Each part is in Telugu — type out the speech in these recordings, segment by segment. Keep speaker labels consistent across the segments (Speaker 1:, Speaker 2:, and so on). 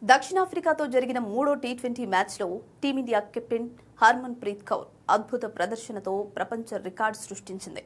Speaker 1: దక్షిణాఫ్రికాతో జరిగిన మూడో టీ20 మ్యాచ్లో టీమిండియా కెప్టెన్ హర్మన్ ప్రీత్ కౌర్ అద్భుత ప్రదర్శనతో ప్రపంచ రికార్డు సృష్టించింది.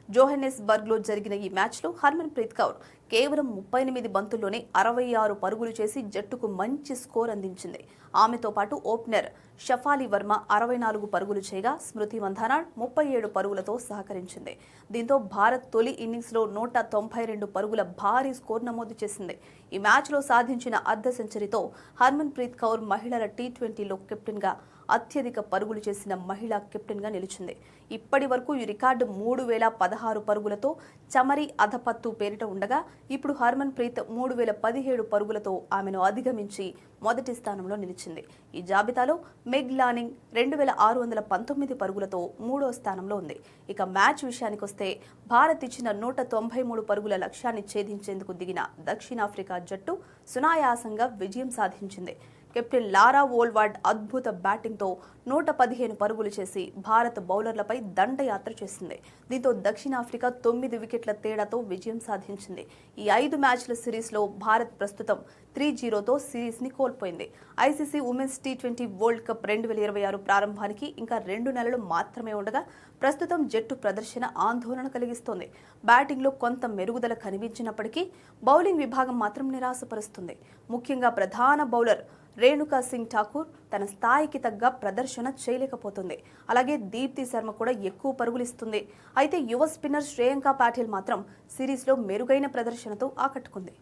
Speaker 1: జోహెన్నెస్బర్గ్లో జరిగిన ఈ మ్యాచ్లో హర్మన్ ప్రీత్ కౌర్ కేవలం 38 బంతుల్లోనే 66 పరుగులు చేసి జట్టుకు మంచి స్కోర్ అందించింది. ఆమెతో పాటు ఓపెనర్ షఫాలి వర్మ 64 పరుగులు చేయగా స్మృతి మంధానా 37 పరుగులతో సహకరించింది. దీంతో భారత్ తొలి ఇన్నింగ్స్లో 192 పరుగుల భారీ స్కోర్ నమోదు చేసింది. ఈ మ్యాచ్లో సాధించిన అర్ధ సెంచరీతో హర్మన్ ప్రీత్ కౌర్ మహిళల టీ20లో కెప్టెన్గా అత్యధిక పరుగులు చేసిన మహిళా కెప్టెన్గా నిలిచింది. ఇప్పటి వరకు ఈ రికార్డు 3016 పరుగులతో చమరి అధపత్తు పేరిట ఉండగా ఇప్పుడు హర్మన్ ప్రీత్ 3017 పరుగులతో ఆమెను అధిగమించి మొదటి స్థానంలో నిలిచింది. ఈ జాబితాలో మెగ్ లానింగ్ 2619 పరుగులతో మూడో స్థానంలో ఉంది. ఇక మ్యాచ్ విషయానికొస్తే భారత్ ఇచ్చిన 193 పరుగుల లక్ష్యాన్ని ఛేదించేందుకు దిగిన దక్షిణాఫ్రికా జట్టు సునాయాసంగా విజయం సాధించింది. కెప్టెన్ లారా వోల్వార్డ్ అద్భుత బ్యాటింగ్తో 115 పరుగులు చేసి భారత బౌలర్లపై దండయాత్ర చేసింది. దీంతో దక్షిణాఫ్రికా 9 వికెట్ల తేడాతో విజయం సాధించింది. ఈ 5 మ్యాచ్ల సిరీస్లో భారత్ ప్రస్తుతం 3-0తో సిరీస్ని కోల్పోయింది. ICC women's T20 world cup 2026 ప్రారంభానికి ఇంకా 2 నెలలు మాత్రమే ఉండగా ప్రస్తుతం జట్టు ప్రదర్శన ఆందోళన కలిగిస్తోంది. బ్యాటింగ్లో కొంత మెరుగుదల కనిపించినప్పటికీ బౌలింగ్ విభాగం మాత్రం నిరాశపరుస్తుంది. ముఖ్యంగా ప్రధాన బౌలర్ రేణుకా సింగ్ ఠాకూర్ తన స్థాయికి తగ్గ ప్రదర్శన చేయలేకపోతుంది. అలాగే దీప్తి శర్మ కూడా ఎక్కువ పరుగులిస్తుంది. అయితే యువ స్పిన్నర్ శ్రేయాంక పాటిల్ మాత్రం సిరీస్లో మెరుగైన ప్రదర్శనతో ఆకట్టుకుంది.